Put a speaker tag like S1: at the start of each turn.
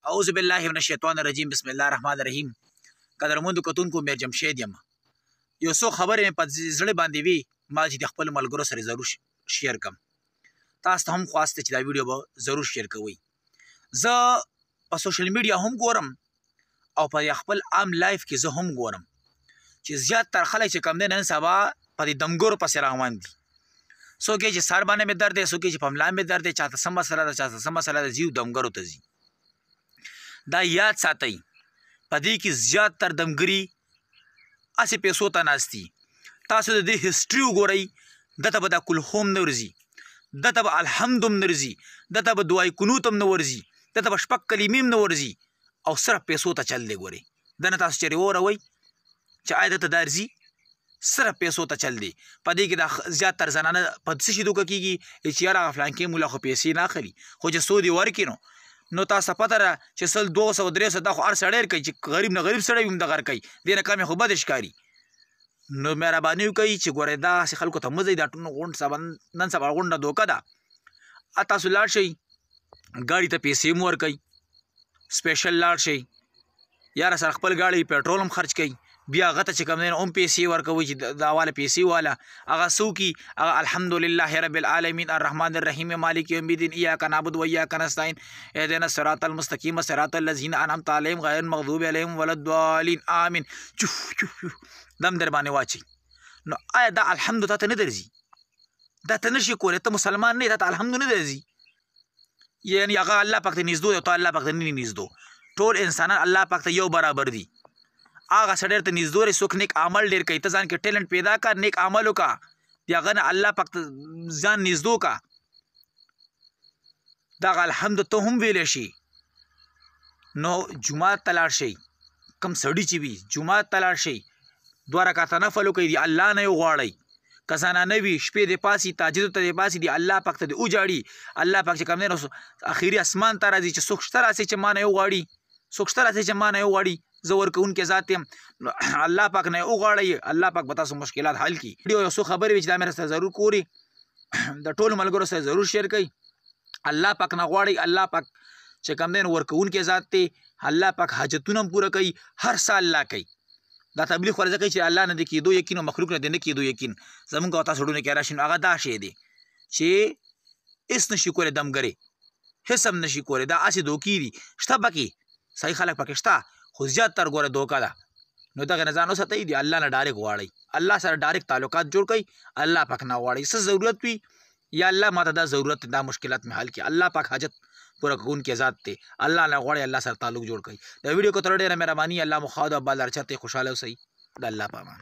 S1: اعوذ بالله من الشیطان الرجیم بسم الله الرحمن الرحیم. قدرمنو کتونکو میر جمشید یم. یو څو خبرې مې په زړه باندې وي ما چې د خپل ملګرو سره ضرور شیر کم. تاسو ته هم خواسته چې دا ویډیو به ضرور شیر کوئ. زه په سوشل میډیا هم ګورم او په خپل عام لایف کې زه هم ګورم چې زیات تر خلک چې کم دی نن سبا په دې دمګورو پسې روان دي. څوک یې چې سر باندې مې درد دی، څوک یې چې په ملا مې درد دی، چاته څه مسله ده چاته څه مسله ده، ځي دمګرو ته ځي. دا یاد ساتئ په دې کې زیات تر دمګري هسې پیسو ته ناست دي. تاسو د دې هسټري وګورئ، دته به دا کلهوم نه ورځي، دته به الحمد هم نه ورځي، دته به دعای قنوت هم نه ورځي، دته به شپږ کلمې هم نه ورځي او صرف پیسو ته چل دی. ګورئ دنه تاسو چېرې واوروئ چې آیا دته دا ورځي، صرف پیسو ته چل دی. په دې کې دا زیات تر زنانه په څه شي دوکه کېږي چې یاره هغه فلانکې مولا خو پیسې نه اخلي، خو چې څو دې ورکړي نو تاسو پته ده چې 100 200 300 دا خو هر سړی کوي چې غریب نه غریب سړی هم دغه کوي، دې نه کم خو بد ښکاري. نو مهرباني وکړئ چې ګورئ داسې خلکو ته مه ځئ. دا ټول نن سبا غونډه دوکه ده. تاسو لاړ شئ ګاډي ته پیسې هم ورکئ، سپیشل لاړ شئ یاره سره خپل ګاډي پېټرول هم خرچ کوئ، بیا هغه ته چې کوم دی هم پیسې ورکوئ چې دا والا پیسې والا هغه څه وکړي، هغه الحمدلله رب العالمین الرحمن الرحیم مالک یوم الدین ایاک نعبد و ایاک نستعین اهدنا الصراط المستقیم صراط الذین انعمت علیهم غیر المغضوب علیهم ولا الضالین آمین. چف چف دم در باندې واچئ. نو آیا دا الحمد ته نه درځي؟ دا ته نشي کولی، ته مسلمان نه یې، ته الحمد نه درځي. یعنې هغه الله پاک ته نږدې دی او ته الله پاک ته نه نږدې. ټول انسانان الله پاک ته یو برابر دي. هغه سړی ته نږدې څوک نیک عمل ډېر کوي، ته ځان کې ټیلنټ پیدا کړه، نیک عمل وکړه، د هغه نه الله پاک ته ځان نږدې کړه. دغه الحمد ته هم ویلی شي. نو جومات ته لاړ شئ، کوم سړي چې وي جومات ته لاړ شئ، 2 رکعته نفل وکړئ، د الله نه یې وغواړئ. که زنانه وي شپې دې پاسي تهجدو ته دې پاسي، د الله پاک ته دې وجاړي. الله پاک چې کوم دی نو اخري اسمان ته راځي چې څوک شته راسي چې ما نه یې وغواړي، څوک شته راسي چې ما نه یې وغواړي، زه ورکوونکی ذات یم. نو الله پاک نه یې وغواړئ، الله پاک به تاسو مشکلات حل کړي. ویډیو یو څو خبرې وي چې دا مې سره ضرور کوري، د ټولو ملګرو سره ضرور شیر کوئ. الله پاک نه غواړئ، الله پاک چې کوم دی نو ورکوونکی ذات دی. الله پاک حاجتونه هم پوره کوي، هر څه الله کوي. دا تبلیغ خو ځکه چې الله نه د کېدو یقین او مخلوق نه د نه کېدو یقین زمونږ او تاسو ډونه کې راشي. نو هغه دا شی دی چې هېڅ نشي کولی دمګرې، هېڅ هم نشي کولی. دا هسې دوکې دي، شته پکې صحیح خلک پکې شته، خو زیات تر ګوره دوکه ده. نو دغه نه ځان وساتئ، د الله نه ډایرکټ غواړئ، الله سره ډایرکټ تعلقات جوړ کړئ، الله پاک نه غواړئ. څه ضرورت وي یا الله ماته دا ضرورت دا مشکلات مې حل کړي، الله پاک حاجت پوره کوونکی ذات دی. الله نه غواړئ، الله سره تعلق جوړ کړئ. د ویډیو کو تر ډېره مهرباني، الله مو ښه او د بال هر چېرته خوشحاله اوسئ. د الله په امان.